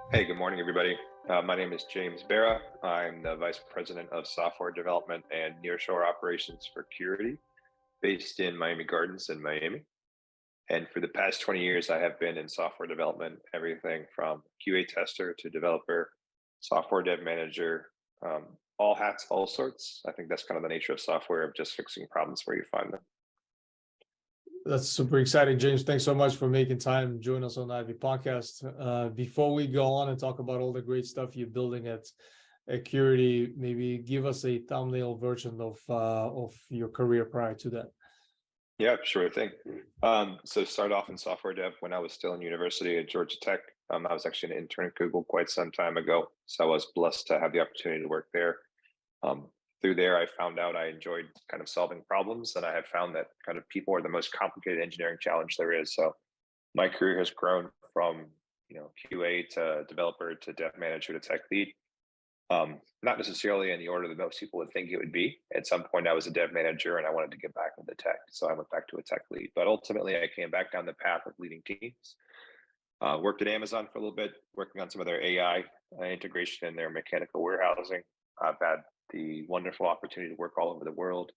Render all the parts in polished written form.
Hey, good morning, everybody. My name is James Bara. I'm the Vice President of Software Development and Nearshore Operations for Curity, based in Miami Gardens in Miami. And for the past 20 years, I have been in software development, everything from QA tester to developer, software dev manager, all hats, all sorts. I think that's kind of the nature of software, of just fixing problems where you find them. That's super exciting, James. Thanks so much for making time to join us on the Ivy podcast. Before we go on and talk about all the great stuff you're building at Curity, maybe give us a thumbnail version of your career prior to that. Yeah, sure thing. So start off in software dev when I was still in university at Georgia Tech. I was actually an intern at Google quite some time ago, so I was blessed to have the opportunity to work there. Through there, I found out I enjoyed kind of solving problems, and I have found that kind of people are the most complicated engineering challenge there is. So my career has grown from QA to developer to dev manager to tech lead. Not necessarily in the order that most people would think it would be. At some point, I was a dev manager and I wanted to get back into tech. So I went back to a tech lead. But ultimately, I came back down the path of leading teams. Worked at Amazon for a little bit, working on some of their AI integration in their mechanical warehousing. I've had the wonderful opportunity to work all over the world,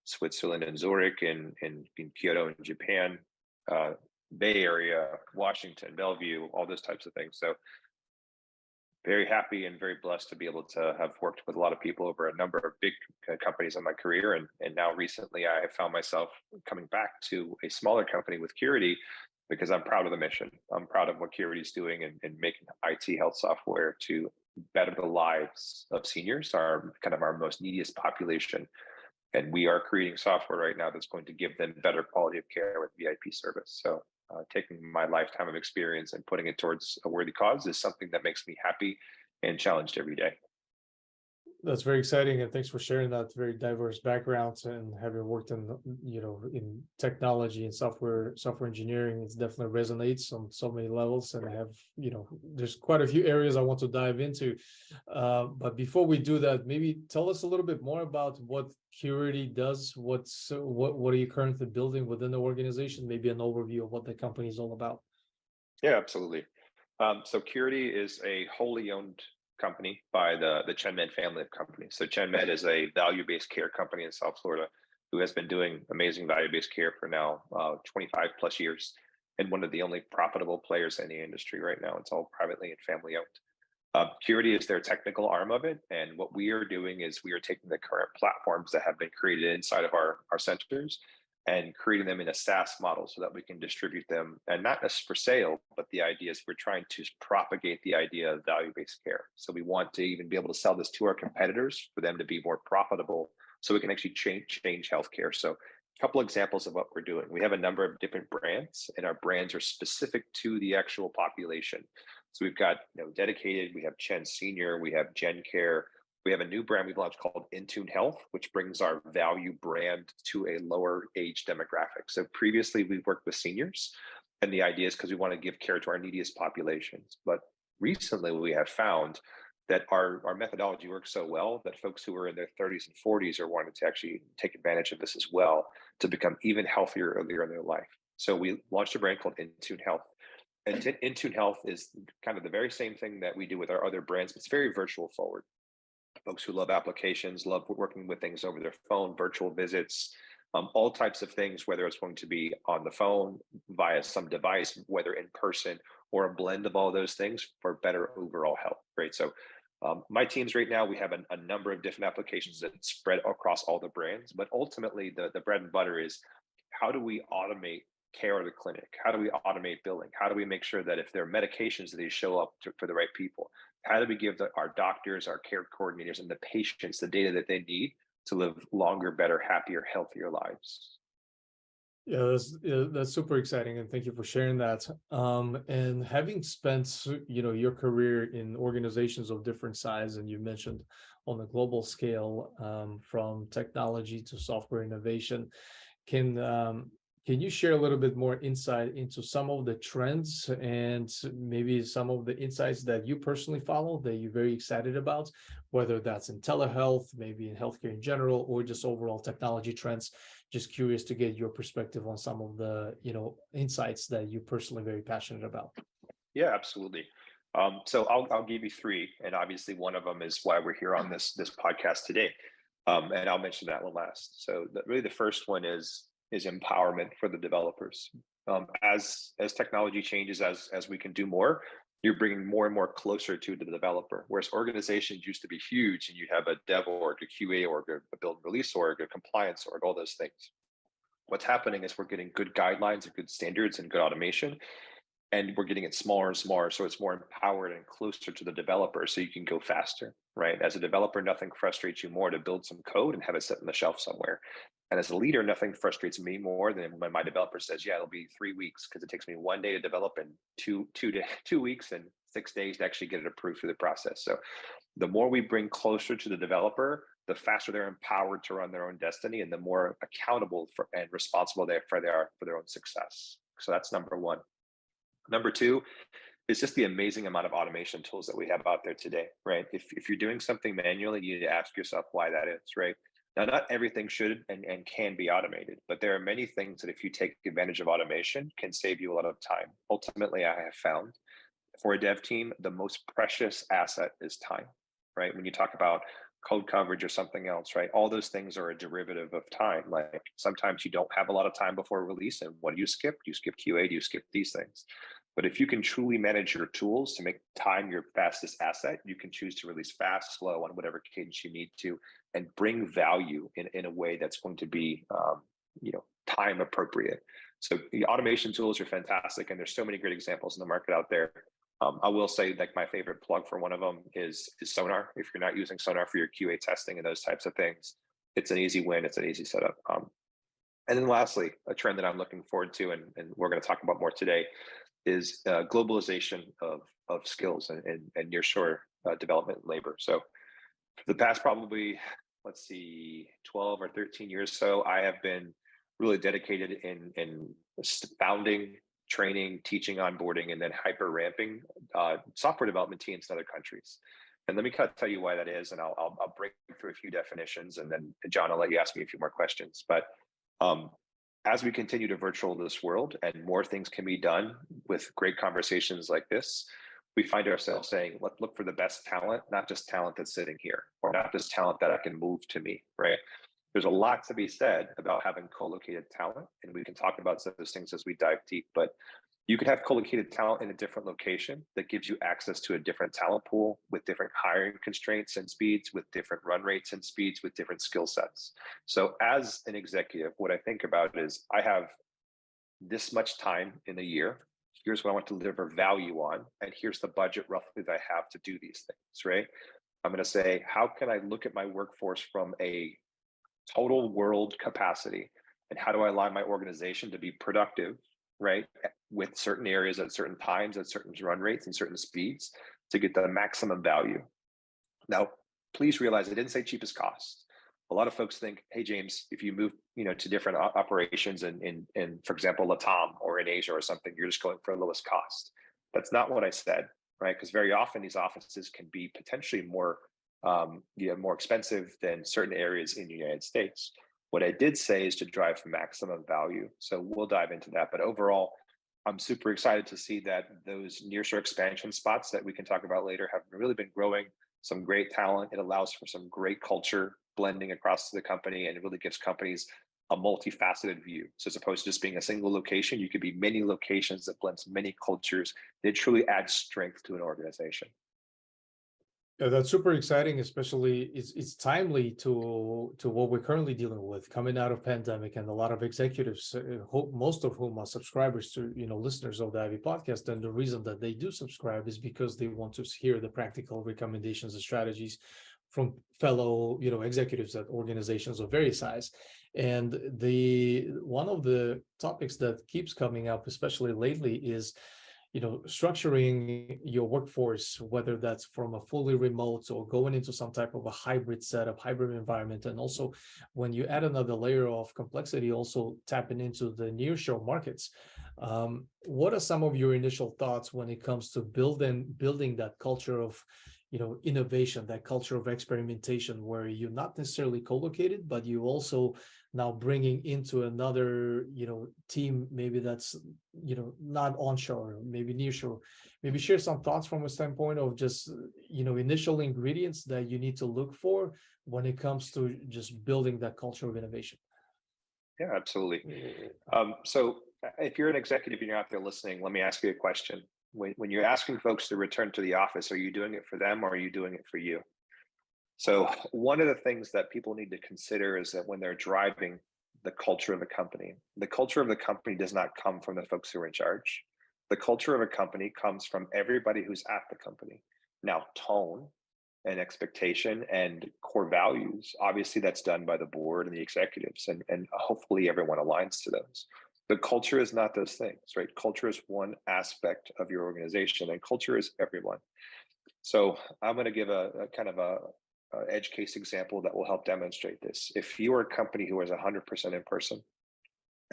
Switzerland and Zurich, in Kyoto in Japan, Bay Area, Washington, Bellevue, all those types of things. So very happy and very blessed to be able to have worked with a lot of people over a number of big companies in my career. And now recently I have found myself coming back to a smaller company with Curity because I'm proud of the mission. I'm proud of what Curity is doing and making IT health software to better the lives of seniors, our kind of our most neediest population. And we are creating software right now that's going to give them better quality of care with VIP service. So taking my lifetime of experience and putting it towards a worthy cause is something that makes me happy and challenged every day. That's very exciting, and thanks for sharing that very diverse backgrounds and having worked in in technology and software engineering. It definitely resonates on so many levels, and I have there's quite a few areas I want to dive into. But before we do that, maybe tell us a little bit more about what Curity does. What are you currently building within the organization? Maybe an overview of what the company is all about. Yeah, absolutely. So Curity is a wholly owned company by the ChenMed family of companies. So ChenMed is a value-based care company in South Florida who has been doing amazing value-based care for now 25 plus years, and one of the only profitable players in the industry right now. It's all privately and family owned. Curity is their technical arm of it, and what we are doing is we are taking the current platforms that have been created inside of our centers and creating them in a SaaS model so that we can distribute them, and not just for sale, but the idea is we're trying to propagate the idea of value-based care. So we want to even be able to sell this to our competitors for them to be more profitable so we can actually change healthcare. So a couple examples of what we're doing. We have a number of different brands, and our brands are specific to the actual population. So we've got dedicated, we have Chen Senior, we have Gen Care, we have a new brand we've launched called Intune Health, which brings our value brand to a lower age demographic. So previously we've worked with seniors, and the idea is because we want to give care to our neediest populations. But recently we have found that our methodology works so well that folks who are in their 30s and 40s are wanting to actually take advantage of this as well to become even healthier earlier in their life. So we launched a brand called Intune Health. And Intune Health is kind of the very same thing that we do with our other brands, but it's very virtual forward. Folks who love applications, love working with things over their phone, virtual visits, all types of things, whether it's going to be on the phone, via some device, whether in person, or a blend of all those things for better overall health, right? So my teams right now, we have a number of different applications that spread across all the brands, but ultimately the bread and butter is how do we automate care at the clinic? How do we automate billing? How do we make sure that if there are medications that they show up for the right people? How do we give our doctors, our care coordinators, and the patients the data that they need to live longer, better, happier, healthier lives? That's super exciting, and thank you for sharing that. And having spent, your career in organizations of different size, and you mentioned on a global scale, from technology to software innovation, can can you share a little bit more insight into some of the trends and maybe some of the insights that you personally follow that you're very excited about, whether that's in telehealth, maybe in healthcare in general, or just overall technology trends? Just curious to get your perspective on some of the, insights that you're personally very passionate about. Yeah, absolutely. So I'll give you three, and obviously one of them is why we're here on this podcast today. And I'll mention that one last. So really the first one is empowerment for the developers. As technology changes, as we can do more, you're bringing more and more closer to the developer. Whereas organizations used to be huge, and you have a dev org, a QA org, a build release org, a compliance org, all those things. What's happening is we're getting good guidelines and good standards and good automation, and we're getting it smaller and smaller, so it's more empowered and closer to the developer, so you can go faster, right? As a developer, nothing frustrates you more to build some code and have it sit on the shelf somewhere. And as a leader, nothing frustrates me more than when my developer says, yeah, it'll be 3 weeks, because it takes me one day to develop and 2 weeks and 6 days to actually get it approved through the process. So the more we bring closer to the developer, the faster they're empowered to run their own destiny, and the more accountable for and responsible they are for their own success. So that's number one. Number two is just the amazing amount of automation tools that we have out there today, right? If you're doing something manually, you need to ask yourself why that is, right? Now, not everything should and can be automated, but there are many things that if you take advantage of automation can save you a lot of time. Ultimately, I have found for a dev team, the most precious asset is time, right? When you talk about code coverage or something else, right? All those things are a derivative of time. Like sometimes you don't have a lot of time before release, and what do you skip? Do you skip QA? Do you skip these things? But if you can truly manage your tools to make time your fastest asset, you can choose to release fast, slow, on whatever cadence you need to, and bring value in a way that's going to be, time appropriate. So the automation tools are fantastic, and there's so many great examples in the market out there. I will say, like, my favorite plug for one of them is Sonar. If you're not using Sonar for your QA testing and those types of things, it's an easy win. It's an easy setup. And then lastly, a trend that I'm looking forward to, and we're going to talk about more today, is globalization of skills and nearshore development labor. So for the past probably, 12 or 13 years so, I have been really dedicated in founding, training, teaching, onboarding, and then hyper ramping software development teams in other countries. And let me kind of tell you why that is, and I'll break through a few definitions, and then John, I'll let you ask me a few more questions. But as we continue to virtual this world and more things can be done with great conversations like this, we find ourselves saying, let's look for the best talent, not just talent that's sitting here, or not just talent that I can move to me, right? There's a lot to be said about having co-located talent, and we can talk about some of those things as we dive deep, but you could have co-located talent in a different location that gives you access to a different talent pool with different hiring constraints and speeds, with different run rates and speeds, with different skill sets. So as an executive, what I think about is I have this much time in a year. Here's what I want to deliver value on, and here's the budget roughly that I have to do these things, right? I'm going to say, how can I look at my workforce from a total world capacity, and how do I align my organization to be productive, right, with certain areas at certain times, at certain run rates and certain speeds, to get the maximum value. Now, please realize I didn't say cheapest cost. A lot of folks think, hey, James, if you move to different operations in for example, Latam or in Asia or something, you're just going for the lowest cost. That's not what I said, right? Because very often these offices can be potentially more more expensive than certain areas in the United States. What I did say is to drive maximum value. So we'll dive into that. But overall, I'm super excited to see that those nearshore expansion spots that we can talk about later have really been growing some great talent. It allows for some great culture blending across the company, and it really gives companies a multifaceted view. So as opposed to just being a single location, you could be many locations that blends many cultures. It truly adds strength to an organization. Yeah, that's super exciting, especially it's timely to what we're currently dealing with coming out of pandemic, and a lot of executives, most of whom are subscribers to listeners of the Ivy podcast, and the reason that they do subscribe is because they want to hear the practical recommendations and strategies from fellow executives at organizations of various size. And the one of the topics that keeps coming up, especially lately, is structuring your workforce, whether that's from a fully remote or going into some type of a hybrid setup, hybrid environment. And also when you add another layer of complexity, also tapping into the nearshore markets. What are some of your initial thoughts when it comes to building that culture of innovation, that culture of experimentation, where you're not necessarily co-located, but you also now bringing into another, team, maybe that's, not onshore, maybe nearshore. Maybe share some thoughts from a standpoint of just, initial ingredients that you need to look for when it comes to just building that culture of innovation. Yeah, absolutely. Yeah. So if you're an executive and you're out there listening, let me ask you a question. When you're asking folks to return to the office, are you doing it for them or are you doing it for you? So one of the things that people need to consider is that when they're driving the culture of the company does not come from the folks who are in charge. The culture of a company comes from everybody who's at the company. Now, tone and expectation and core values, obviously that's done by the board and the executives, and hopefully everyone aligns to those. But culture is not those things, right? Culture is one aspect of your organization, and culture is everyone. So I'm going to give a kind of a edge case example that will help demonstrate this. If you are a company who is 100% in person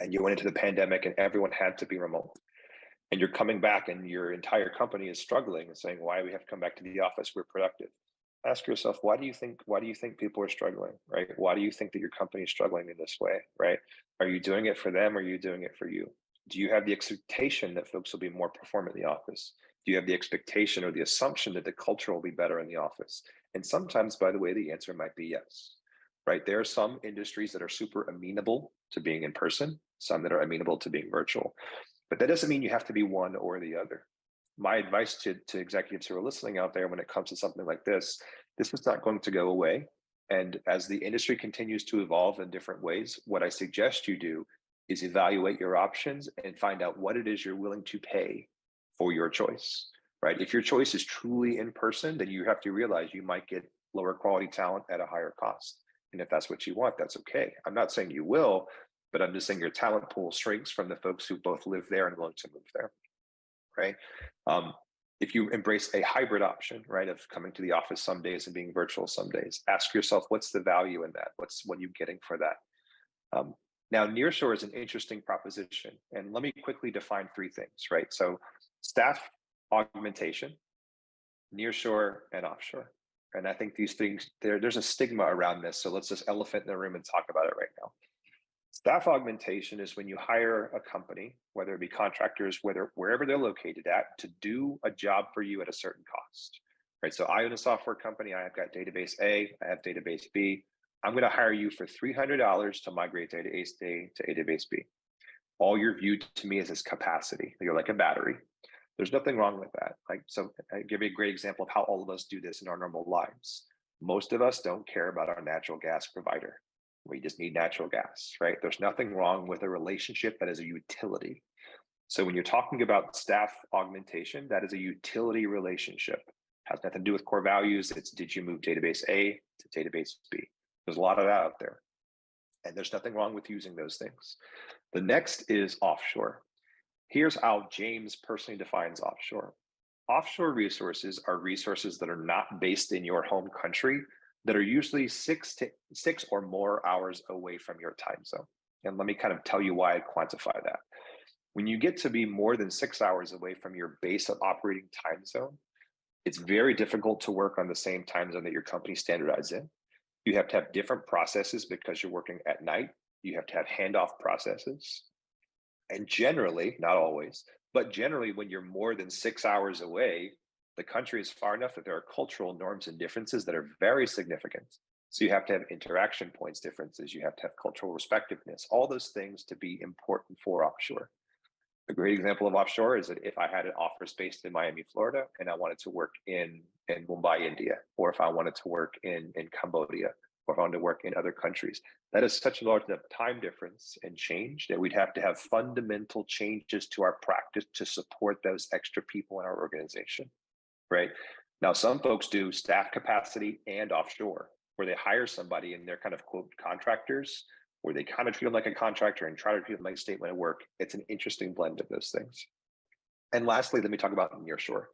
and you went into the pandemic and everyone had to be remote, and you're coming back and your entire company is struggling and saying, why do we have to come back to the office? We're productive. Ask yourself, why do you think people are struggling, right? Why do you think that your company is struggling in this way, right? Are you doing it for them or are you doing it for you? Do you have the expectation that folks will be more performant in the office? Do you have the expectation or the assumption that the culture will be better in the office? And sometimes, by the way, the answer might be yes, right? There are some industries that are super amenable to being in person, some that are amenable to being virtual. But that doesn't mean you have to be one or the other. My advice to executives who are listening out there when it comes to something like this is not going to go away. And as the industry continues to evolve in different ways, what I suggest you do is evaluate your options and find out what it is you're willing to pay for your choice, right? If your choice is truly in person, then you have to realize you might get lower quality talent at a higher cost. And if that's what you want, that's okay. I'm not saying you will, but I'm just saying your talent pool shrinks from the folks who both live there and willing to move there, right? Um, if you embrace a hybrid option, right, of coming to the office some days and being virtual some days, ask yourself, what's the value in that? What are you getting for that? Now, nearshore is an interesting proposition, and let me quickly define three things, right? So, staff augmentation, nearshore, and offshore. And I think these things there's a stigma around this, so let's just elephant in the room and talk about it right now. Staff augmentation is when you hire a company, whether it be contractors, wherever they're located at, to do a job for you at a certain cost. Right. So I own a software company. I've got database A, I have database B. I'm going to hire you for $300 to migrate database A to database B. All you're viewed to me as capacity. You're like a battery. There's nothing wrong with that. So I give you a great example of how all of us do this in our normal lives. Most of us don't care about our natural gas provider. We just need natural gas, right? There's nothing wrong with a relationship that is a utility. So when you're talking about staff augmentation, that is a utility relationship. Has nothing to do with core values. It's did you move database A to database B? There's a lot of that out there. And there's nothing wrong with using those things. The next is offshore. Here's how James personally defines offshore. Offshore resources are resources that are not based in your home country, that are usually 6 or more hours away from your time zone. And let me kind of tell you why I quantify that. When you get to be more than 6 hours away from your base of operating time zone, it's very difficult to work on the same time zone that your company standardized in. You have to have different processes because you're working at night. You have to have handoff processes. And generally, not always, but generally, when you're more than 6 hours away, the country is far enough that there are cultural norms and differences that are very significant. So you have to have interaction points differences. You have to have cultural respectiveness, all those things to be important for offshore. A great example of offshore is that if I had an office based in Miami, Florida, and I wanted to work in Mumbai, India, or if I wanted to work in Cambodia, or if I wanted to work in other countries, that is such a large enough time difference and change that we'd have to have fundamental changes to our practice to support those extra people in our organization, right? Now, some folks do staff capacity and offshore, where they hire somebody and they're kind of quote contractors, where they kind of treat them like a contractor and try to treat them like a statement of work. It's an interesting blend of those things. And lastly, let me talk about nearshore.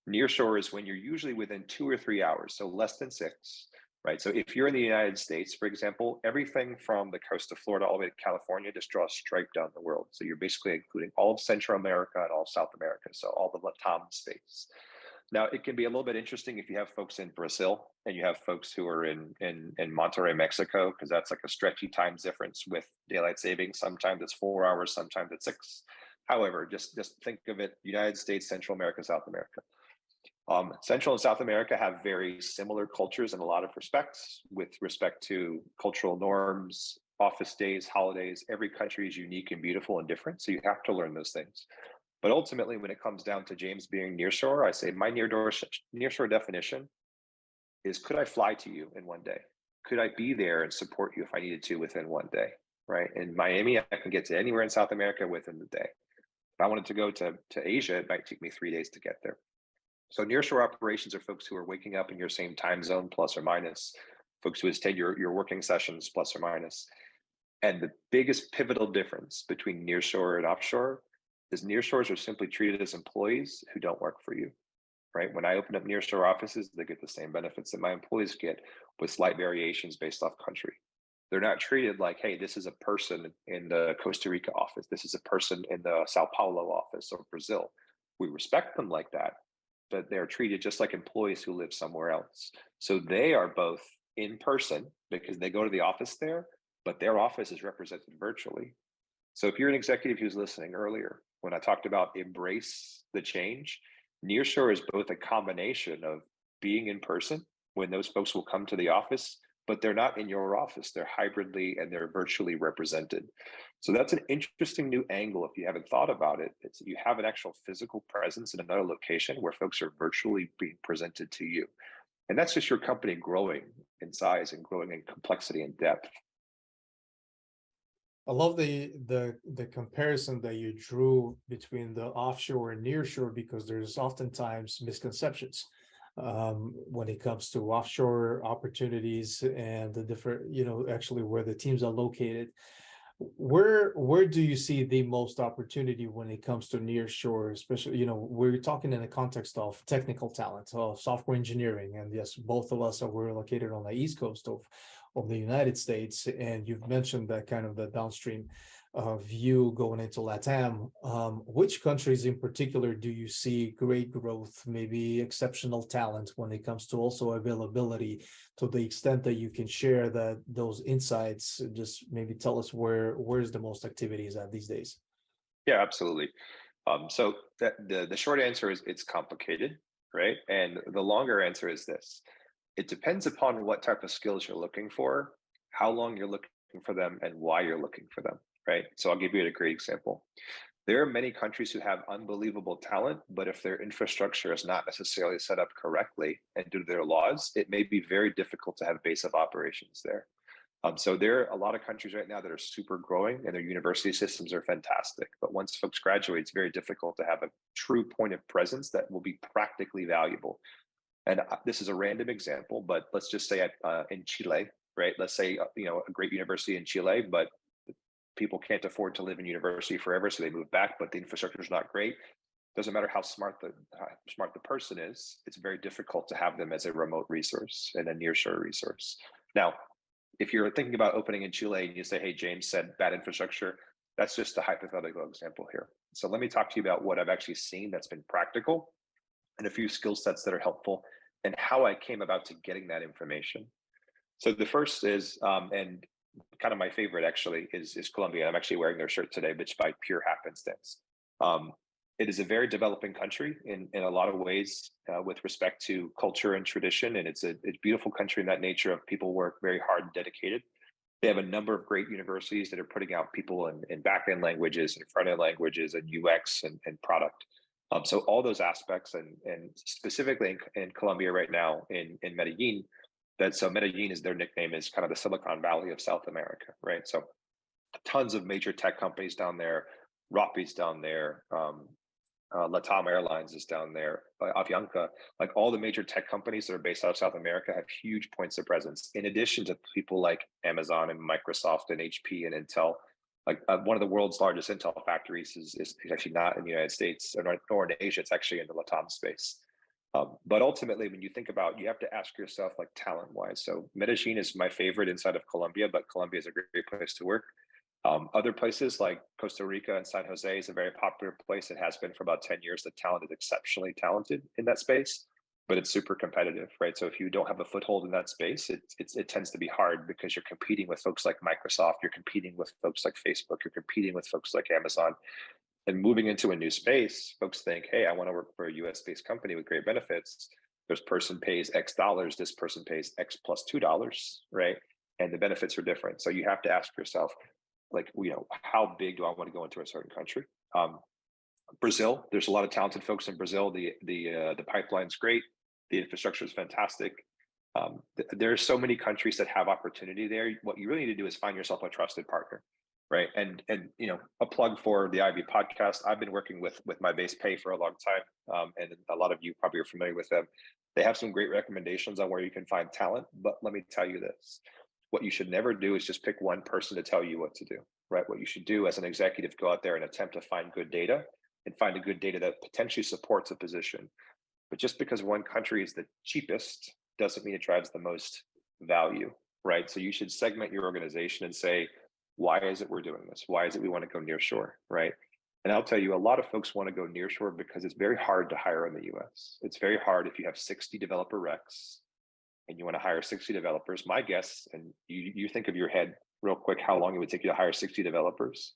Nearshore is when you're usually within 2 or 3 hours, so less than 6, right? So if you're in the United States, for example, everything from the coast of Florida all the way to California just draws a stripe down the world. So you're basically including all of Central America and all of South America, so all the LATAM states. Now it can be a little bit interesting if you have folks in Brazil and you have folks who are in Monterrey, Mexico, because that's like a stretchy time difference with daylight savings. Sometimes it's 4 hours, sometimes it's 6. However, just think of it: United States, Central America, South America. Central and South America have very similar cultures in a lot of respects, with respect to cultural norms, office days, holidays. Every country is unique and beautiful and different, so you have to learn those things. But ultimately, when it comes down to James being nearshore, I say my nearshore definition is: could I fly to you in one day? Could I be there and support you if I needed to within one day? Right? In Miami, I can get to anywhere in South America within the day. If I wanted to go to Asia, it might take me 3 days to get there. So nearshore operations are folks who are waking up in your same time zone, plus or minus, folks who attend your working sessions, plus or minus. And the biggest pivotal difference between nearshore and offshore is nearshores are simply treated as employees who don't work for you, right? When I open up nearshore offices, they get the same benefits that my employees get, with slight variations based off country. They're not treated like, hey, this is a person in the Costa Rica office, this is a person in the Sao Paulo office or Brazil. We respect them like that, but they're treated just like employees who live somewhere else. So they are both in person because they go to the office there, but their office is represented virtually. So if you're an executive who's listening earlier, when I talked about embrace the change, nearshore is both a combination of being in person when those folks will come to the office, but they're not in your office. They're hybridly and they're virtually represented. So that's an interesting new angle. If you haven't thought about it, it's you have an actual physical presence in another location where folks are virtually being presented to you. And that's just your company growing in size and growing in complexity and depth. I love the comparison that you drew between the offshore and nearshore, because there's oftentimes misconceptions when it comes to offshore opportunities and the different, actually where the teams are located. Where do you see the most opportunity when it comes to nearshore, especially, we're talking in the context of technical talent, of software engineering, and yes, both of us we're located on the East Coast of the United States, and you've mentioned that kind of the downstream view going into LATAM. Which countries in particular do you see great growth, maybe exceptional talent when it comes to also availability, to the extent that you can share that those insights? Just maybe tell us where's the most activities at these days. Yeah, absolutely. So the short answer is it's complicated, right? And the longer answer is this: it depends upon what type of skills you're looking for, how long you're looking for them, and why you're looking for them, right? So I'll give you a great example. There are many countries who have unbelievable talent, but if their infrastructure is not necessarily set up correctly and due to their laws, it may be very difficult to have base of operations there. So there are a lot of countries right now that are super growing and their university systems are fantastic. But once folks graduate, it's very difficult to have a true point of presence that will be practically valuable. And this is a random example, but let's just say in Chile, right? Let's say a great university in Chile, but people can't afford to live in university forever, so they move back. But the infrastructure is not great. Doesn't matter how smart the person is; it's very difficult to have them as a remote resource and a nearshore resource. Now, if you're thinking about opening in Chile and you say, "Hey, James said bad infrastructure," that's just a hypothetical example here. So let me talk to you about what I've actually seen that's been practical, and a few skill sets that are helpful, and how I came about to getting that information. So the first is, and kind of my favorite actually, is Colombia. I'm actually wearing their shirt today, which by pure happenstance. Um, it is a very developing country in a lot of ways with respect to culture and tradition, and it's a beautiful country in that nature of people work very hard and dedicated. They have a number of great universities that are putting out people in back-end languages and front-end languages and UX and product. So all those aspects, and specifically in Colombia right now, in Medellin, so Medellin is their nickname, is kind of the Silicon Valley of South America, right? So tons of major tech companies down there, Rappi's down there, Latam Airlines is down there, Avianca, like all the major tech companies that are based out of South America have huge points of presence. In addition to people like Amazon and Microsoft and HP and Intel, like one of the world's largest Intel factories is actually not in the United States nor in Asia. It's actually in the Latam space. But ultimately, when you think about, you have to ask yourself, like, talent wise. So Medellin is my favorite inside of Colombia, but Colombia is a great place to work. Other places like Costa Rica and San Jose is a very popular place. It has been for about 10 years. The talent is exceptionally talented in that space, but it's super competitive, right? So if you don't have a foothold in that space, it tends to be hard because you're competing with folks like Microsoft, you're competing with folks like Facebook, you're competing with folks like Amazon. And moving into a new space, folks think, hey, I want to work for a US based company with great benefits. This person pays X dollars, this person pays X plus $2, right? And the benefits are different. So you have to ask yourself, like, how big do I want to go into a certain country? Brazil, there's a lot of talented folks in Brazil. The pipeline's great. The infrastructure is fantastic. There are so many countries that have opportunity there. What you really need to do is find yourself a trusted partner, right? And a plug for the IB podcast. I've been working with My Base Pay for a long time, and a lot of you probably are familiar with them. They have some great recommendations on where you can find talent. But let me tell you this: what you should never do is just pick one person to tell you what to do, right? What you should do as an executive, go out there and attempt to find good data and find a good data that potentially supports a position. But just because one country is the cheapest doesn't mean it drives the most value, right? So you should segment your organization and say, why is it we're doing this? Why is it we want to go near shore, right? And I'll tell you, a lot of folks want to go near shore because it's very hard to hire in the US. It's very hard if you have 60 developer recs and you want to hire 60 developers. My guess, and you think of your head real quick, how long it would take you to hire 60 developers.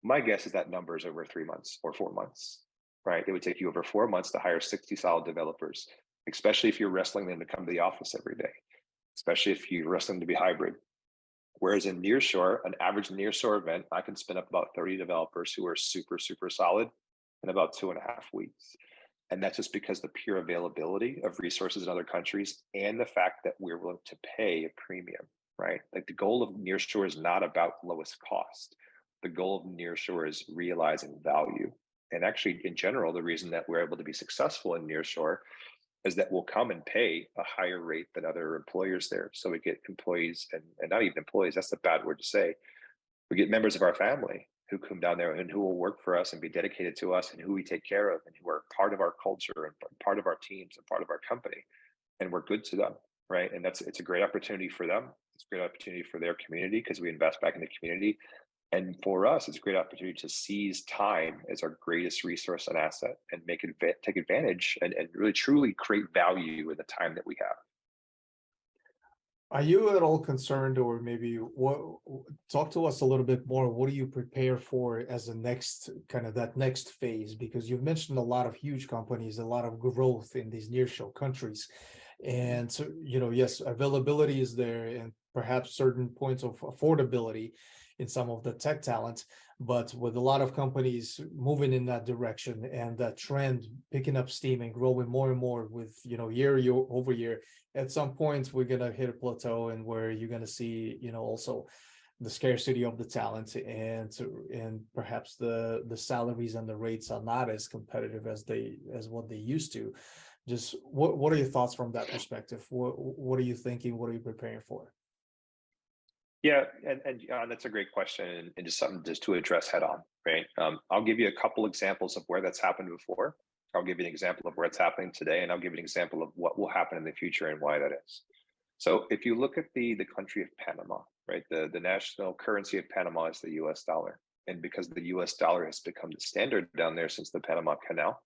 My guess is that number is over 3 months or 4 months, right? It would take you over 4 months to hire 60 solid developers, especially if you're wrestling them to come to the office every day, especially if you're wrestling to be hybrid. Whereas in Nearshore, an average Nearshore event, I can spin up about 30 developers who are super, super solid in about 2.5 weeks. And that's just because the pure availability of resources in other countries and the fact that we're willing to pay a premium, right? Like, the goal of Nearshore is not about lowest cost. The goal of Nearshore is realizing value. And actually, in general, the reason that we're able to be successful in Nearshore is that we'll come and pay a higher rate than other employers there. So we get employees, and not even employees, that's a bad word to say. We get members of our family who come down there and who will work for us and be dedicated to us and who we take care of and who are part of our culture and part of our teams and part of our company. And we're good to them, right? And it's a great opportunity for them. It's a great opportunity for their community because we invest back in the community. And for us, it's a great opportunity to seize time as our greatest resource and asset and take advantage and really truly create value in the time that we have. Are you at all concerned, or maybe what? Talk to us a little bit more. What do you prepare for as a next kind of that next phase? Because you've mentioned a lot of huge companies, a lot of growth in these nearshore countries, and so, yes, availability is there, and perhaps certain points of affordability in some of the tech talent. But with a lot of companies moving in that direction and that trend picking up steam and growing more and more with year over year, at some point we're going to hit a plateau, and where you're going to see also the scarcity of the talent, and perhaps the salaries and the rates are not as competitive as what they used to. Just what are your thoughts from that perspective? What are you thinking? What are you preparing for? Yeah, and that's a great question, and just something just to address head on, right? I'll give you a couple examples of where that's happened before. I'll give you an example of where it's happening today, and I'll give you an example of what will happen in the future and why that is. So if you look at the country of Panama, right, the national currency of Panama is the US dollar. And because the US dollar has become the standard down there since the Panama Canal,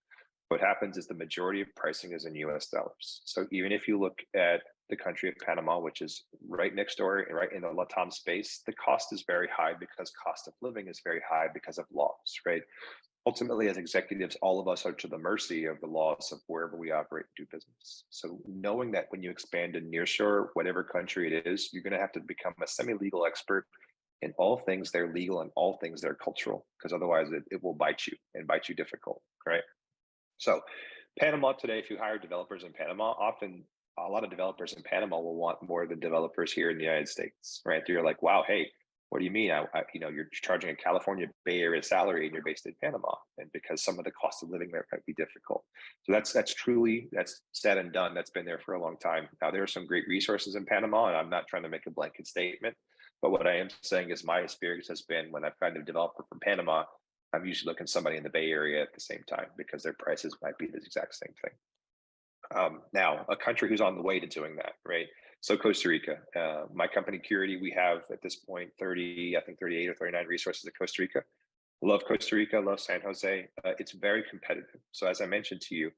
what happens is the majority of pricing is in US dollars. So even if you look at the country of Panama, which is right next door, right in the Latam space, the cost is very high because cost of living is very high because of laws, right? Ultimately, as executives, all of us are to the mercy of the laws of wherever we operate and do business. So knowing that when you expand in nearshore, whatever country it is, you're going to have to become a semi-legal expert in all things that are legal and all things that are cultural, because otherwise it will bite you and bite you difficult, right? So Panama today, if you hire developers in Panama, often a lot of developers in Panama will want more than developers here in the United States, right? You're like, wow, hey, what do you mean? You're charging a California Bay Area salary and you're based in Panama, and because some of the cost of living there might be difficult. So that's said and done. That's been there for a long time. Now there are some great resources in Panama, and I'm not trying to make a blanket statement, but what I am saying is my experience has been when I've found a developer from Panama, I'm usually looking somebody in the Bay Area at the same time because their prices might be the exact same thing. Now, a country who's on the way to doing that, right? So Costa Rica, my company Curity, we have at this point 30, I think 38 or 39 resources in Costa Rica. Love Costa Rica, love San Jose. It's very competitive. So as I mentioned to you,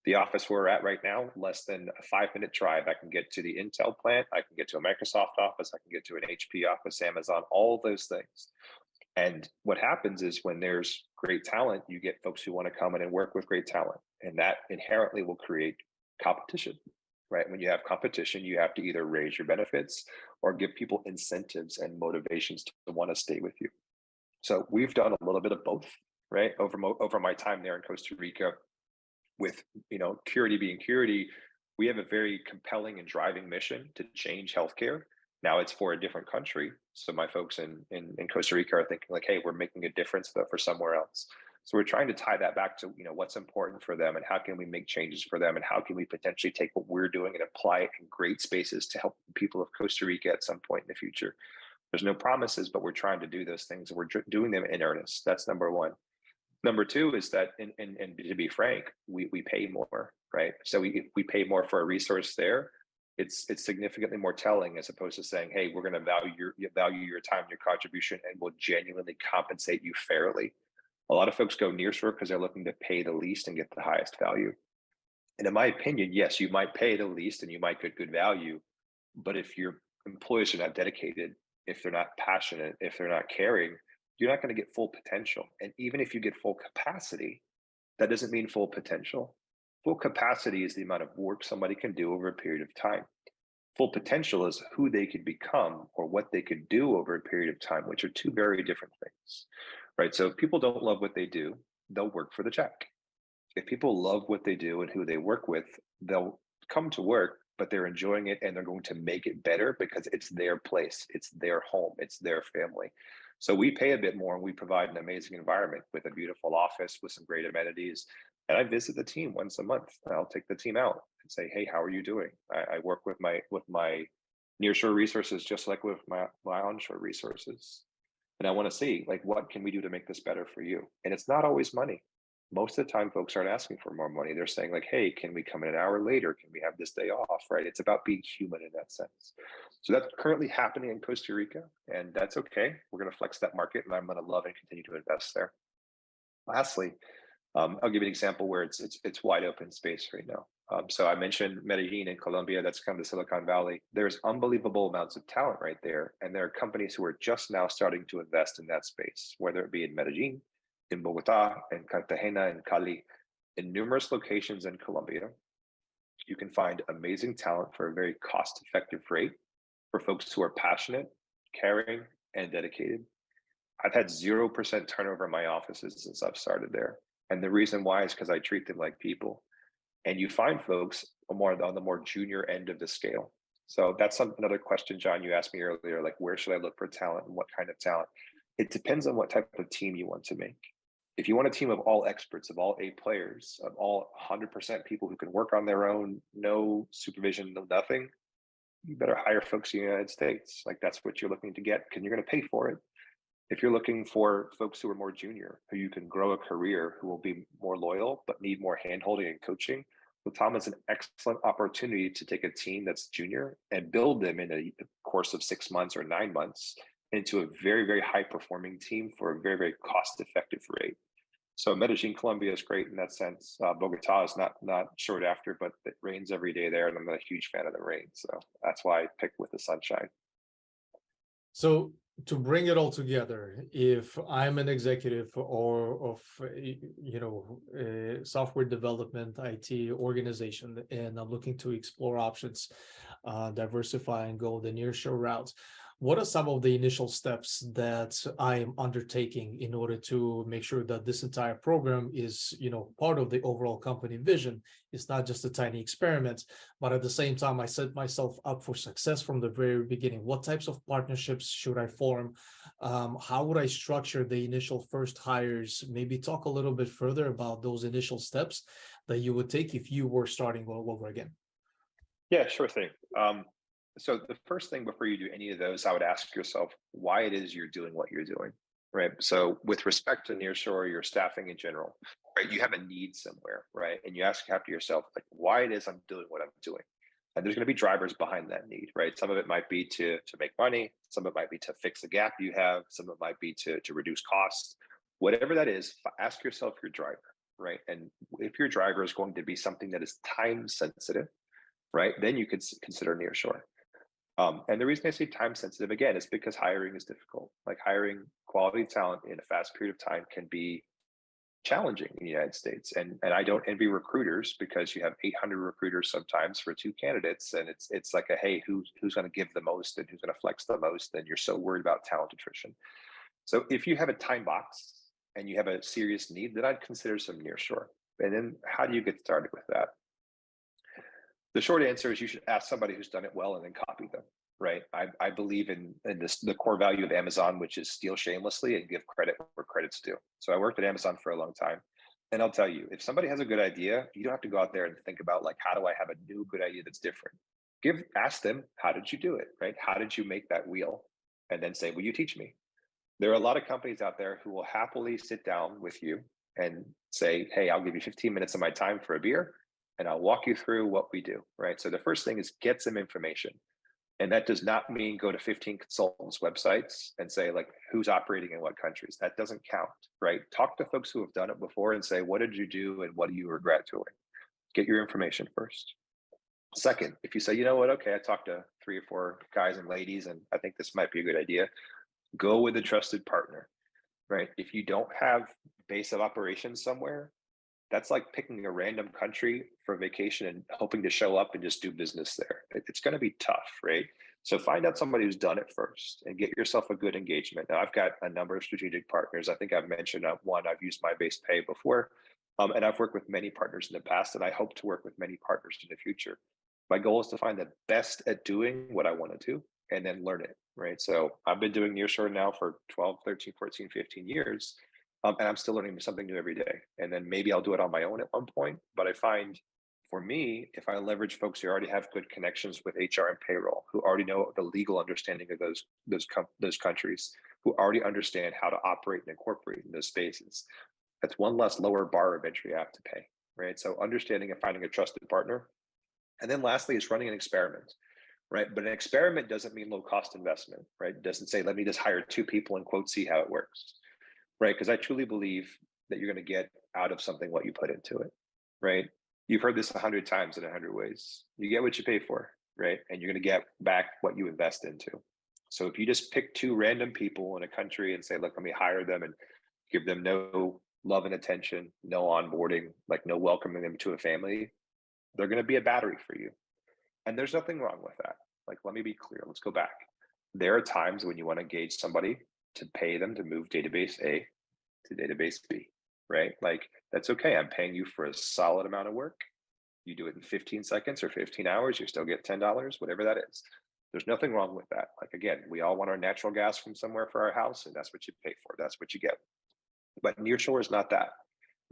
the office we're at right now, less than a 5-minute drive. I can get to the Intel plant. I can get to a Microsoft office. I can get to an HP office, Amazon, all those things. And what happens is when there's great talent, you get folks who want to come in and work with great talent. And that inherently will create competition, right? When you have competition, you have to either raise your benefits or give people incentives and motivations to want to stay with you. So we've done a little bit of both, right? Over my time there in Costa Rica, with Curity being Curity, we have a very compelling and driving mission to change healthcare. Now it's for a different country. So my folks in Costa Rica are thinking like, hey, we're making a difference but for somewhere else. So we're trying to tie that back to what's important for them and how can we make changes for them and how can we potentially take what we're doing and apply it in great spaces to help the people of Costa Rica at some point in the future. There's no promises, but we're trying to do those things and we're doing them in earnest. That's number one. Number two is that, and to be frank, we pay more, right? So we pay more for a resource there. It's significantly more telling as opposed to saying, hey, we're going to value your time, your contribution, and we'll genuinely compensate you fairly. A lot of folks go nearshore because they're looking to pay the least and get the highest value. And in my opinion, yes, you might pay the least and you might get good value, but if your employees are not dedicated, if they're not passionate, if they're not caring, you're not going to get full potential. And even if you get full capacity, that doesn't mean full potential. Full capacity is the amount of work somebody can do over a period of time. Full potential is who they could become or what they could do over a period of time, which are two very different things, right? So if people don't love what they do, they'll work for the check. If people love what they do and who they work with, they'll come to work, but they're enjoying it and they're going to make it better because it's their place, it's their home, it's their family. So we pay a bit more and we provide an amazing environment with a beautiful office with some great amenities. And I visit the team once a month. I'll take the team out and say, hey, how are you doing? I work with my nearshore resources just like with my onshore resources. And I want to see like what can we do to make this better for you? And it's not always money. Most of the time folks aren't asking for more money. They're saying like, hey, can we come in an hour later? Can we have this day off? Right. It's about being human in that sense. So that's currently happening in Costa Rica, and that's okay. We're going to flex that market, and I'm going to love and continue to invest there. Lastly, I'll give you an example where it's wide open space right now. So I mentioned Medellin in Colombia. That's kind of the Silicon Valley. There's unbelievable amounts of talent right there, and there are companies who are just now starting to invest in that space, whether it be in Medellin, in Bogota, in Cartagena, in Cali, in numerous locations in Colombia. You can find amazing talent for a very cost-effective rate for folks who are passionate, caring, and dedicated. I've had 0% turnover in my offices since I've started there. And the reason why is because I treat them like people. And you find folks on the more junior end of the scale. So that's another question, John, you asked me earlier, like where should I look for talent and what kind of talent? It depends on what type of team you want to make. If you want a team of all experts, of all A players, of all 100% people who can work on their own, no supervision, no nothing, you better hire folks in the United States. Like that's what you're looking to get because you're going to pay for it. If you're looking for folks who are more junior, who you can grow a career, who will be more loyal, but need more handholding and coaching, Latam is an excellent opportunity to take a team that's junior and build them in a course of 6 months or 9 months into a very, very high performing team for a very, very cost effective rate. So Medellin, Colombia is great in that sense. Bogota is not short after, but it rains every day there, and I'm a huge fan of the rain. So that's why I picked with the sunshine. So to bring it all together, if I'm an executive or of software development IT organization, and I'm looking to explore options, diversify and go the nearshore route, what are some of the initial steps that I am undertaking in order to make sure that this entire program is, part of the overall company vision? It's not just a tiny experiment, but at the same time, I set myself up for success from the very beginning. What types of partnerships should I form? How would I structure the initial first hires? Maybe talk a little bit further about those initial steps that you would take if you were starting all over again. Yeah, sure thing. So the first thing before you do any of those, I would ask yourself why it is you're doing what you're doing, right? So with respect to nearshore, your staffing in general, right? You have a need somewhere, right? And you have to yourself, like, why it is I'm doing what I'm doing. And there's going to be drivers behind that need, right? Some of it might be to make money. Some of it might be to fix a gap you have. Some of it might be to reduce costs. Whatever that is, ask yourself your driver, right? And if your driver is going to be something that is time sensitive, right, then you could consider nearshore. And the reason I say time sensitive again is because hiring is difficult. Like hiring quality talent in a fast period of time can be challenging in the United States. And I don't envy recruiters because you have 800 recruiters sometimes for two candidates, and it's like a hey, who's going to give the most and who's going to flex the most, and you're so worried about talent attrition. So if you have a time box and you have a serious need, then I'd consider some nearshore. And then how do you get started with that? The short answer is you should ask somebody who's done it well and then copy them, right? I believe in this, the core value of Amazon, which is steal shamelessly and give credit where credit's due. So I worked at Amazon for a long time. And I'll tell you, if somebody has a good idea, you don't have to go out there and think about like, how do I have a new good idea that's different? Ask them, how did you do it, right? How did you make that wheel? And then say, will you teach me? There are a lot of companies out there who will happily sit down with you and say, hey, I'll give you 15 minutes of my time for a beer and I'll walk you through what we do, right? So the first thing is get some information. And that does not mean go to 15 consultants' websites and say, like, who's operating in what countries. That doesn't count, right? Talk to folks who have done it before and say, what did you do and what do you regret doing? Get your information first. Second, if you say, you know what, okay, I talked to 3 or 4 guys and ladies, and I think this might be a good idea, go with a trusted partner, right? If you don't have base of operations somewhere, that's like picking a random country for vacation and hoping to show up and just do business there. It's going to be tough, right? So find out somebody who's done it first and get yourself a good engagement. Now, I've got a number of strategic partners. I think I've mentioned one, I've used my base pay before, and I've worked with many partners in the past, and I hope to work with many partners in the future. My goal is to find the best at doing what I want to do and then learn it, right? So I've been doing nearshore now for 12, 13, 14, 15 years. And I'm still learning something new every day. And then maybe I'll do it on my own at one point. But I find for me, if I leverage folks who already have good connections with HR and payroll, who already know the legal understanding of those countries, who already understand how to operate and incorporate in those spaces, that's one less lower bar of entry I have to pay, right? So understanding and finding a trusted partner. And then lastly is running an experiment, right? But an experiment doesn't mean low cost investment, right? It doesn't say, let me just hire 2 people and quote, see how it works, right? Because I truly believe that you're going to get out of something what you put into it, right? You've heard this 100 times in 100 ways. You get what you pay for, right? And you're going to get back what you invest into. So if you just pick 2 random people in a country and say, look, let me hire them and give them no love and attention, no onboarding, like no welcoming them to a family, they're going to be a battery for you. And there's nothing wrong with that. Like, let me be clear. Let's go back. There are times when you want to engage somebody to pay them to move database A to database B, right? Like, that's okay. I'm paying you for a solid amount of work. You do it in 15 seconds or 15 hours, you still get $10, whatever that is. There's nothing wrong with that. Like, again, we all want our natural gas from somewhere for our house, and that's what you pay for. That's what you get. But nearshore is not that.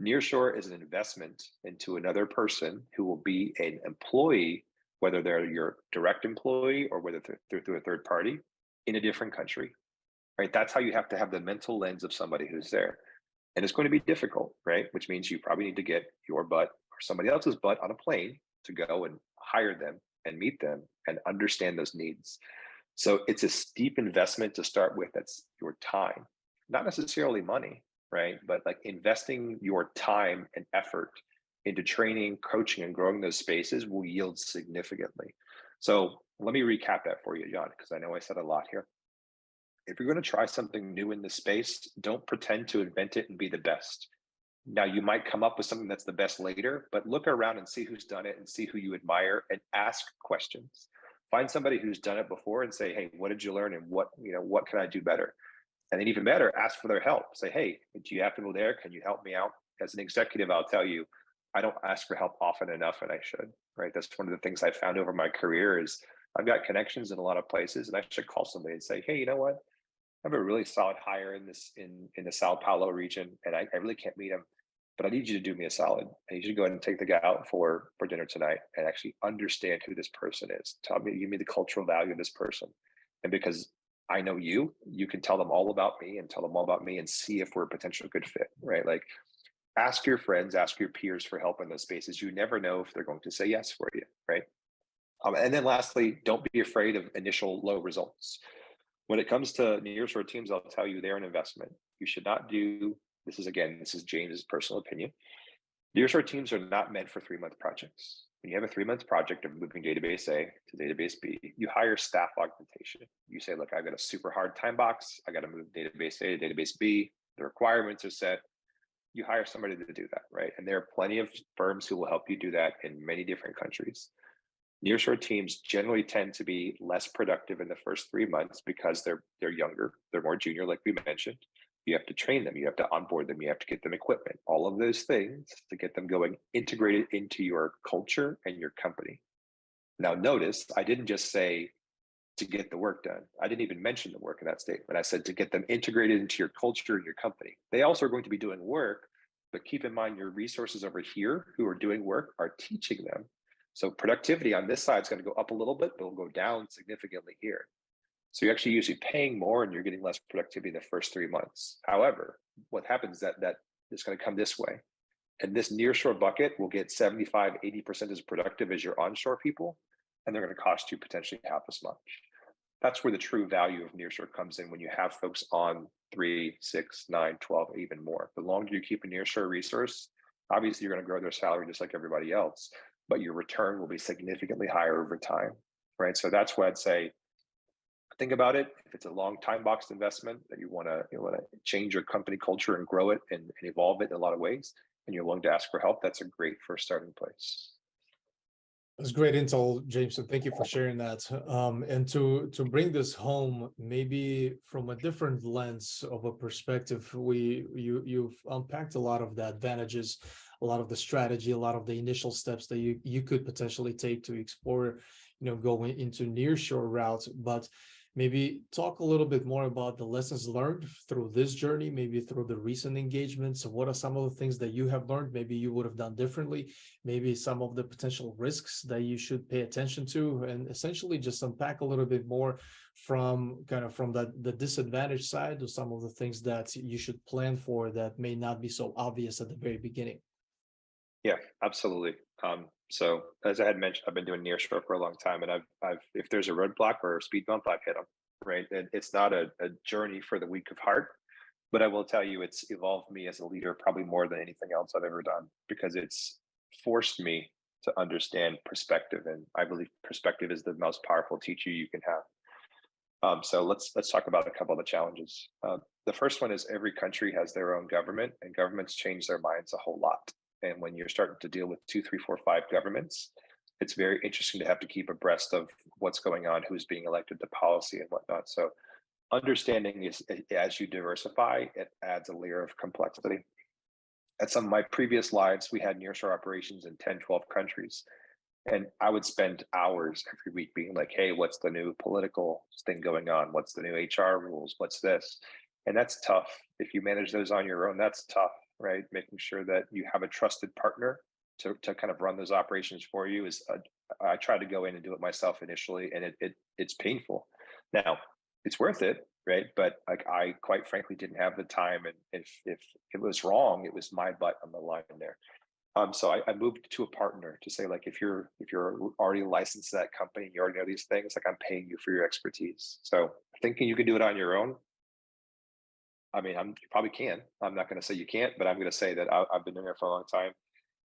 Nearshore is an investment into another person who will be an employee, whether they're your direct employee or whether they're through a third party in a different country, right? That's how you have to have the mental lens of somebody who's there. And it's going to be difficult, right? Which means you probably need to get your butt or somebody else's butt on a plane to go and hire them and meet them and understand those needs. So it's a steep investment to start with. That's your time, not necessarily money, right? But like investing your time and effort into training, coaching, and growing those spaces will yield significantly. So let me recap that for you, John, because I know I said a lot here. If you're going to try something new in this space, don't pretend to invent it and be the best. Now, you might come up with something that's the best later, but look around and see who's done it and see who you admire and ask questions. Find somebody who's done it before and say, hey, what did you learn and what can I do better? And then even better, ask for their help. Say, hey, do you happen to go there? Can you help me out? As an executive, I'll tell you, I don't ask for help often enough, and I should, right? That's one of the things I've found over my career is I've got connections in a lot of places, and I should call somebody and say, hey, you know what? I have a really solid hire in the Sao Paulo region, and I really can't meet him, but I need you to do me a solid. I need you to go ahead and take the guy out for dinner tonight and actually understand who this person is. Give me the cultural value of this person. And because I know you can tell them all about me and see if we're a potential good fit, right? Like ask your friends, ask your peers for help in those spaces. You never know if they're going to say yes for you, right? And then lastly, don't be afraid of initial low results. When it comes to nearshore teams, I'll tell you they're an investment. You should not do this is again, this is James's personal opinion. Nearshore teams are not meant for 3-month projects. When you have a 3-month project of moving database A to database B, you hire staff augmentation. You say, look, I've got a super hard time box. I got to move database A to database B. The requirements are set. You hire somebody to do that, right? And there are plenty of firms who will help you do that in many different countries. Nearshore teams generally tend to be less productive in the first 3 months because they're younger, they're more junior, like we mentioned. You have to train them, you have to onboard them, you have to get them equipment, all of those things to get them going integrated into your culture and your company. Now, notice I didn't just say to get the work done. I didn't even mention the work in that statement. I said to get them integrated into your culture and your company. They also are going to be doing work, but keep in mind your resources over here who are doing work are teaching them. So productivity on this side is going to go up a little bit, but it'll go down significantly here. So you're actually usually paying more and you're getting less productivity in the first 3 months. However, what happens is that is going to come this way. And this nearshore bucket will get 75, 80% as productive as your onshore people, and they're going to cost you potentially half as much. That's where the true value of nearshore comes in when you have folks on 3, 6, 9, 12, even more. The longer you keep a nearshore resource, obviously you're going to grow their salary just like everybody else, but your return will be significantly higher over time, right? So that's why I'd say, think about it. If it's a long time boxed investment that you want to change your company culture and grow it and evolve it in a lot of ways, and you're willing to ask for help, that's a great first starting place. That's great intel, James, and thank you for sharing that. And to bring this home, maybe from a different lens of a perspective, you've unpacked a lot of the advantages, a lot of the strategy, a lot of the initial steps that you could potentially take to explore, going into nearshore routes. But maybe talk a little bit more about the lessons learned through this journey, maybe through the recent engagements. What are some of the things that you have learned, maybe you would have done differently, maybe some of the potential risks that you should pay attention to, and essentially just unpack a little bit more from the disadvantage side to some of the things that you should plan for that may not be so obvious at the very beginning. Yeah, absolutely. So as I had mentioned, I've been doing nearshore for a long time, and I've if there's a roadblock or a speed bump, I've hit them. Right, and it's not a journey for the weak of heart, but I will tell you, it's evolved me as a leader probably more than anything else I've ever done because it's forced me to understand perspective, and I believe perspective is the most powerful teacher you can have. So let's talk about a couple of the challenges. The first one is every country has their own government, and governments change their minds a whole lot. And when you're starting to deal with 2, 3, 4, 5 governments, it's very interesting to have to keep abreast of what's going on, who's being elected to policy and whatnot. So understanding is as you diversify, it adds a layer of complexity. At some of my previous lives, we had nearshore operations in 10, 12 countries. And I would spend hours every week being like, hey, what's the new political thing going on? What's the new HR rules? What's this? And that's tough. If you manage those on your own, that's tough, right? Making sure that you have a trusted partner to kind of run those operations for you is, I tried to go in and do it myself initially, and it's painful. Now, it's worth it, right? But like I quite frankly didn't have the time, and if it was wrong, it was my butt on the line there. So I moved to a partner to say, like, if you're already licensed to that company, you already know these things, like I'm paying you for your expertise. So thinking you can do it on your own, I mean, you probably can. I'm not going to say you can't, but I'm going to say that I've been doing it for a long time.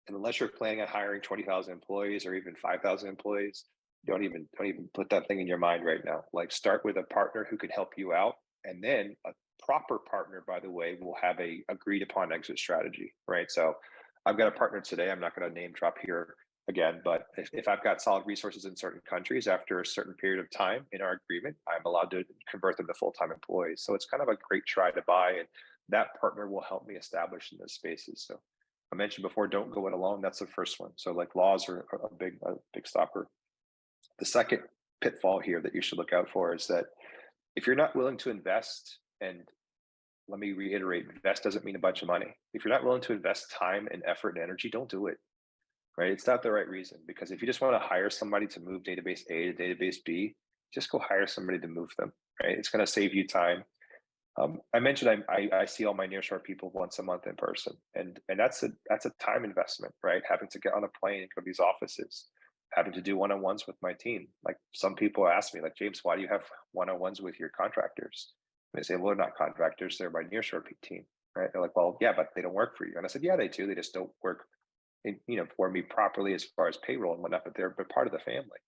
And unless you're planning on hiring 20,000 employees or even 5,000 employees, don't even put that thing in your mind right now. Like, start with a partner who can help you out, and then a proper partner, by the way, will have a agreed upon exit strategy, right? So I've got a partner today. I'm not going to name drop here again, but if I've got solid resources in certain countries, after a certain period of time in our agreement, I'm allowed to convert them to full-time employees. So it's kind of a great try to buy, and that partner will help me establish in those spaces. So I mentioned before, don't go it alone. That's the first one. So like laws are a big stopper. The second pitfall here that you should look out for is that if you're not willing to invest, and let me reiterate, invest doesn't mean a bunch of money. If you're not willing to invest time and effort and energy, don't do it. Right? It's not the right reason, because if you just want to hire somebody to move database A to database B, just go hire somebody to move them. Right? It's going to save you time. I mentioned I see all my nearshore people once a month in person, and that's a time investment, right? Having to get on a plane and go to these offices, having to do one-on-ones with my team. Like some people ask me, like, James, why do you have one-on-ones with your contractors? And they say, well, they're not contractors, they're my Nearshore team, right? They're like, well, yeah, but they don't work for you. And I said, yeah, they do. They just don't work for me properly as far as payroll and whatnot, but they're part of the family.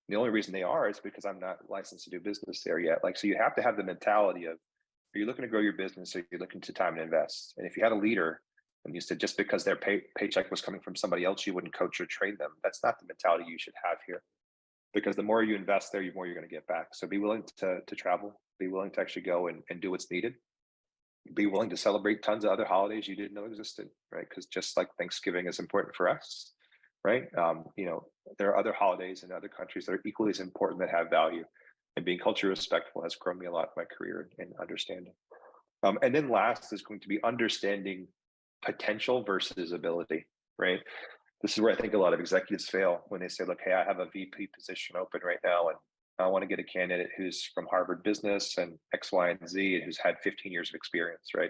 The only reason they are is because I'm not licensed to do business there yet. Like, so you have to have the mentality of, are you looking to grow your business, or you're looking to time and invest? And if you had a leader and you said just because their paycheck was coming from somebody else, you wouldn't coach or train them, that's not the mentality you should have here. Because the more you invest there, the more you're going to get back. So be willing to travel, be willing to actually go and do what's needed. Be willing to celebrate tons of other holidays you didn't know existed, right? Because just like Thanksgiving is important for us, right? There are other holidays in other countries that are equally as important, that have value. And being culturally respectful has grown me a lot in my career and understanding. And then last is going to be understanding potential versus ability, right? This is where I think a lot of executives fail when they say, look, hey, I have a VP position open right now, and I want to get a candidate who's from Harvard Business and X, Y, and Z, and who's had 15 years of experience, right?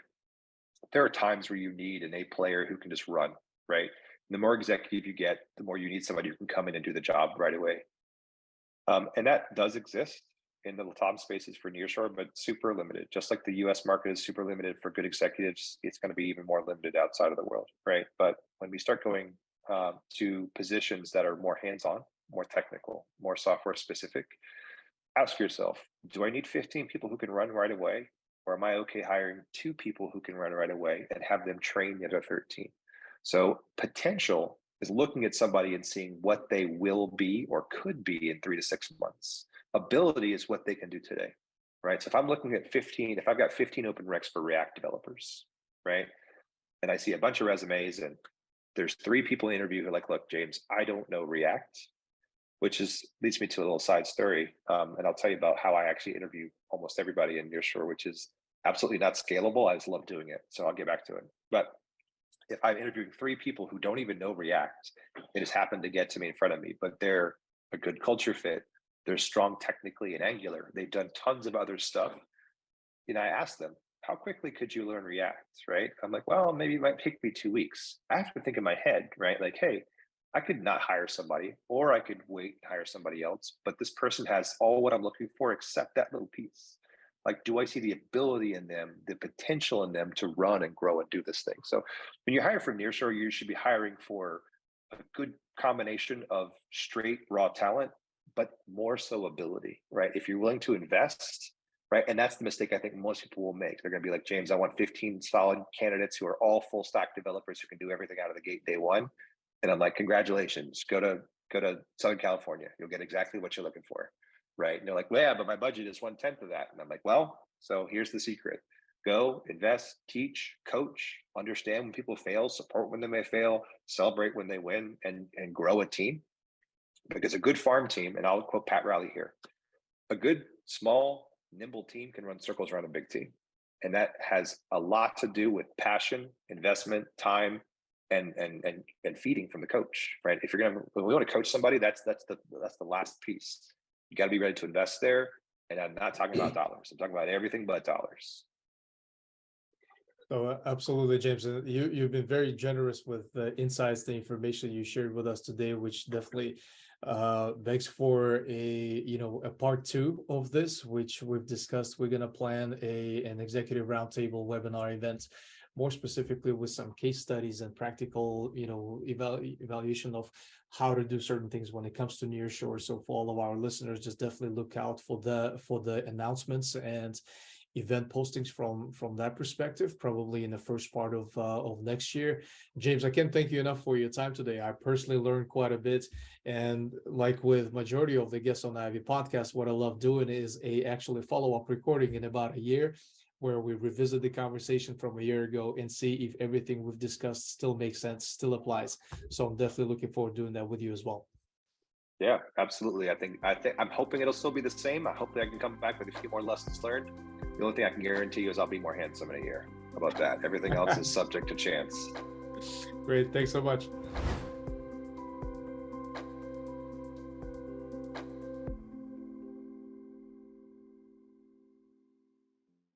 There are times where you need an A player who can just run, right? And the more executive you get, the more you need somebody who can come in and do the job right away. And that does exist in the Latam spaces for Nearshore, but super limited. Just like the US market is super limited for good executives, it's going to be even more limited outside of the world, right? But when we start going to positions that are more hands-on, more technical, more software specific, ask yourself, do I need 15 people who can run right away? Or am I okay hiring 2 people who can run right away and have them train the other 13? So potential is looking at somebody and seeing what they will be or could be in 3 to 6 months. Ability is what they can do today, right? So if I'm looking at 15, if I've got 15 open recs for React developers, right? And I see a bunch of resumes and there's 3 people in the interview who are like, look, James, I don't know React, which leads me to a little side story. And I'll tell you about how I actually interview almost everybody in Nearshore, which is absolutely not scalable. I just love doing it. So I'll get back to it. But if I'm interviewing 3 people who don't even know React, it has happened to get to me in front of me, but they're a good culture fit. They're strong technically in Angular. They've done tons of other stuff. And I asked them, how quickly could you learn React, right? I'm like, well, maybe it might take me 2 weeks. I have to think in my head, right? Like, hey, I could not hire somebody, or I could wait and hire somebody else, but this person has all what I'm looking for except that little piece. Like, do I see the ability in them, the potential in them to run and grow and do this thing? So when you hire for Nearshore, you should be hiring for a good combination of straight raw talent, but more so ability, right? If you're willing to invest, right? And that's the mistake I think most people will make. They're going to be like, James, I want 15 solid candidates who are all full stack developers who can do everything out of the gate day one. And I'm like, congratulations, go to Southern California. You'll get exactly what you're looking for, right? And they're like, well, yeah, but my budget is 1/10 of that. And I'm like, well, so here's the secret. Go, invest, teach, coach, understand when people fail, support when they may fail, celebrate when they win, and grow a team. Because a good farm team, and I'll quote Pat Riley here, a good, small, nimble team can run circles around a big team. And that has a lot to do with passion, investment, time, and feeding from the coach, right? If you're when we want to coach somebody, that's the last piece. You got to be ready to invest there. And I'm not talking about dollars. I'm talking about everything but dollars. Oh, absolutely, James. You've been very generous with the insights, the information you shared with us today, which definitely begs for a part 2 of this, which we've discussed. We're going to plan an executive roundtable webinar event, more specifically with some case studies and practical, evaluation of how to do certain things when it comes to Nearshore. So for all of our listeners, just definitely look out for the announcements and event postings from that perspective, probably in the first part of next year. James, I can't thank you enough for your time today. I personally learned quite a bit, and like with majority of the guests on the Ivy podcast, what I love doing is actually follow-up recording in about a year, where we revisit the conversation from a year ago and see if everything we've discussed still makes sense, still applies. So I'm definitely looking forward to doing that with you as well. Yeah, absolutely. I think I'm hoping it'll still be the same. I hope that I can come back with a few more lessons learned. The only thing I can guarantee you is I'll be more handsome in a year. How about that? Everything else is subject to chance. Great. Thanks so much.